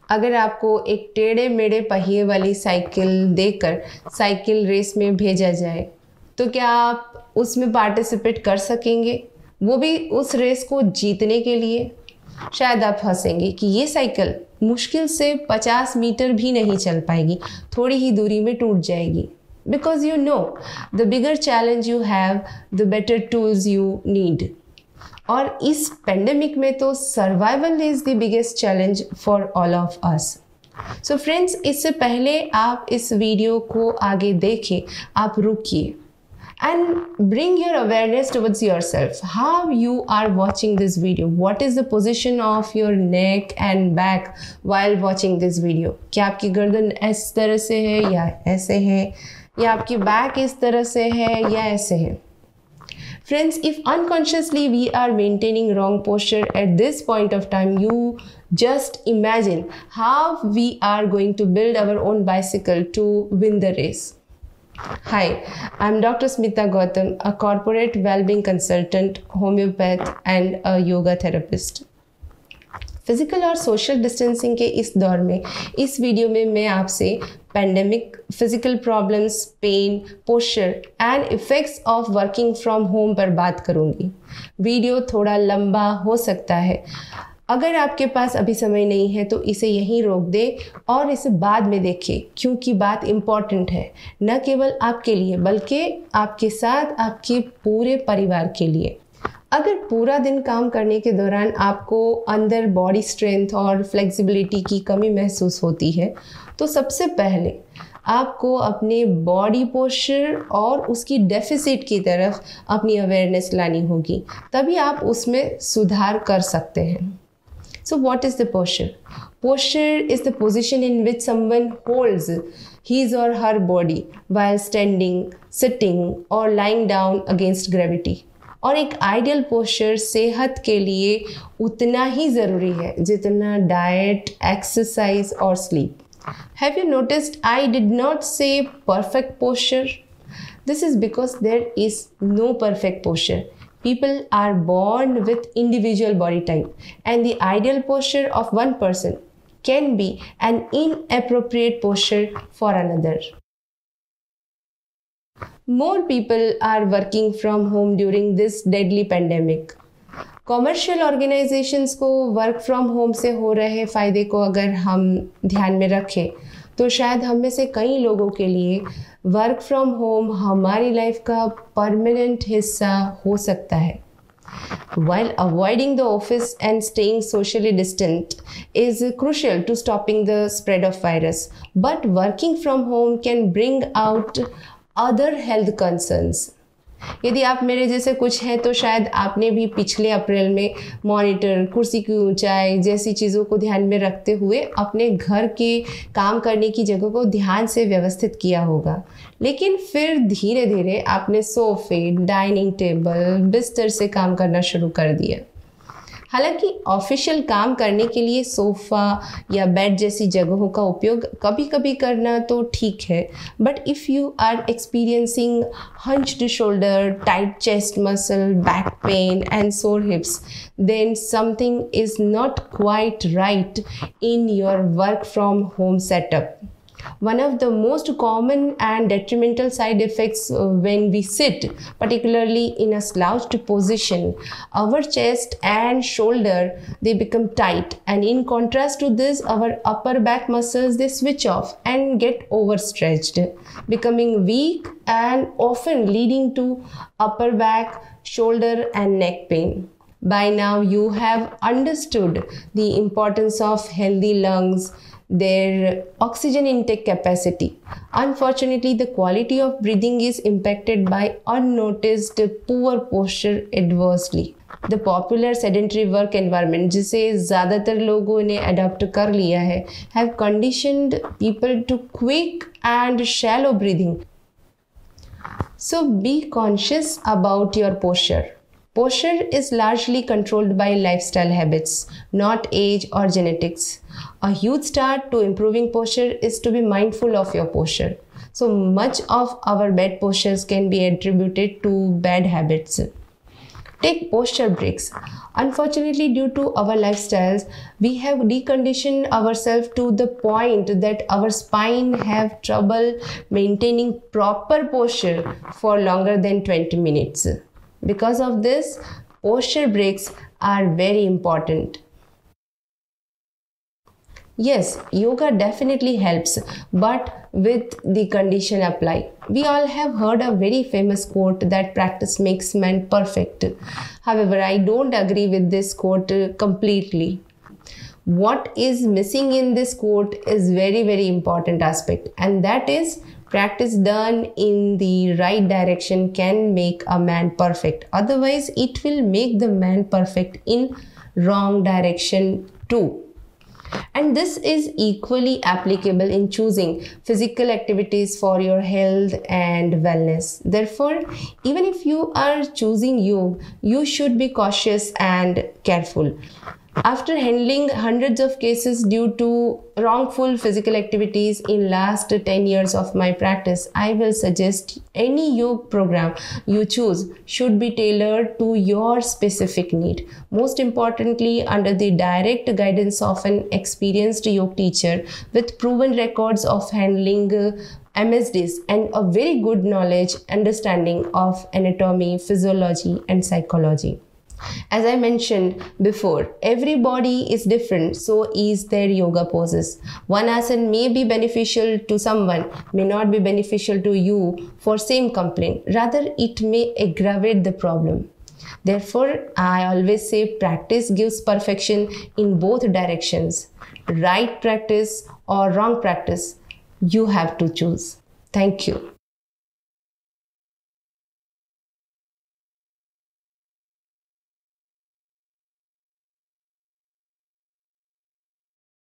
अगर आपको एक टेढ़े मेढ़े पहिए वाली साइकिल देकर साइकिल रेस में भेजा जाए तो क्या आप उसमें पार्टिसिपेट कर सकेंगे, वो भी उस रेस को जीतने के लिए? शायद आप हंसेंगे कि ये साइकिल मुश्किल से 50 मीटर भी नहीं चल पाएगी, थोड़ी ही दूरी में टूट जाएगी। Because you know the bigger challenge you have the better tools you need. और इस पेंडेमिक में तो survival is the biggest challenge for all of us. So friends, इससे पहले आप इस वीडियो को आगे देखें, आप रुकिए and bring your awareness towards yourself, how you are watching this video, what is the position of your neck and back while watching this video। क्या आपकी गर्दन इस तरह से है या ऐसे है, या आपकी बैक इस तरह से है या ऐसे है? Friends, if unconsciously we are maintaining wrong posture at this point of time, you just imagine how we are going to build our own bicycle to win the race। Hi, I'm Dr. Smita Gautam, a corporate well-being consultant, homeopath and a yoga therapist। Physical और social distancing के इस दौर में इस video में मैं आपसे pandemic, physical problems, pain, posture and effects of working from home पर बात करूंगी। वीडियो थोड़ा लंबा हो सकता है, अगर आपके पास अभी समय नहीं है तो इसे यहीं रोक दें और इसे बाद में देखें, क्योंकि बात इम्पॉर्टेंट है, न केवल आपके लिए बल्कि आपके साथ आपके पूरे परिवार के लिए। अगर पूरा दिन काम करने के दौरान आपको अंदर बॉडी स्ट्रेंथ और फ्लेक्सिबिलिटी की कमी महसूस होती है तो सबसे पहले आपको अपने बॉडी पोस्चर और उसकी डेफिसिट की तरफ अपनी अवेयरनेस लानी होगी, तभी आप उसमें सुधार कर सकते हैं। So what is the posture? Posture is the position in which someone holds his or her body while standing, sitting or lying down against gravity। और एक आइडियल पोस्चर सेहत के लिए उतना ही ज़रूरी है जितना डाइट, एक्सरसाइज और sleep. Have you noticed I did not say perfect posture? This is because there is no perfect posture. People are born with individual body type and the ideal posture of one person can be an inappropriate posture for another। More people are working from home during this deadly pandemic। Commercial organisations को work from home से हो रहे फ़ायदे को अगर हम ध्यान में रखें तो शायद हम में से कई लोगों के लिए वर्क फ्रॉम होम हमारी लाइफ का परमानेंट हिस्सा हो सकता है। While avoiding the office and staying socially distant is crucial to stopping the spread of virus, but working from home can bring out other health concerns। यदि आप मेरे जैसे कुछ हैं तो शायद आपने भी पिछले अप्रैल में मॉनिटर, कुर्सी की ऊंचाई जैसी चीज़ों को ध्यान में रखते हुए अपने घर के काम करने की जगह को ध्यान से व्यवस्थित किया होगा, लेकिन फिर धीरे धीरे आपने सोफे, डाइनिंग टेबल, बिस्तर से काम करना शुरू कर दिया। हालांकि ऑफिशियल काम करने के लिए सोफ़ा या बेड जैसी जगहों का उपयोग कभी कभी करना तो ठीक है, but if you are experiencing hunched shoulder, tight chest muscle, back pain and sore hips, then something is not quite right in your work from home setup। One of the most common and detrimental side effects when we sit, particularly in a slouched position, our chest and shoulder, they become tight, and in contrast to this, our upper back muscles, they switch off and get overstretched, becoming weak and often leading to upper back, shoulder and neck pain। By now you have understood the importance of healthy lungs, their oxygen intake capacity। Unfortunately, the quality of breathing is impacted by unnoticed poor posture adversely। The popular sedentary work environment, जिसे ज़्यादातर लोगों ने adopt कर लिया है, have conditioned people to quick and shallow breathing। So be conscious about your posture। Posture is largely controlled by lifestyle habits, not age or genetics। A huge start to improving posture is to be mindful of your posture। So much of our bad postures can be attributed to bad habits। Take posture breaks. Unfortunately, due to our lifestyles, we have deconditioned ourselves to the point that our spine have trouble maintaining proper posture for longer than 20 minutes. Because of this, posture breaks are very important. Yes, yoga definitely helps, but with the condition apply. We all have heard a very famous quote that practice makes man perfect. However, I don't agree with this quote completely. What is missing in this quote is very important aspect, and that is practice done in the right direction can make a man perfect. Otherwise, it will make the man perfect in wrong direction too. And this is equally applicable in choosing physical activities for your health and wellness. Therefore, even if you are choosing yoga, you should be cautious and careful. After handling hundreds of cases due to wrongful physical activities in last 10 years of my practice, I will suggest any yoga program you choose should be tailored to your specific need. Most importantly, under the direct guidance of an experienced yoga teacher with proven records of handling MSDs and a very good understanding of anatomy, physiology and psychology. As I mentioned before, every body is different, so is their yoga poses. One asana may be beneficial to someone, may not be beneficial to you for same complaint. Rather, it may aggravate the problem. Therefore, I always say practice gives perfection in both directions. Right practice or wrong practice, you have to choose. Thank you.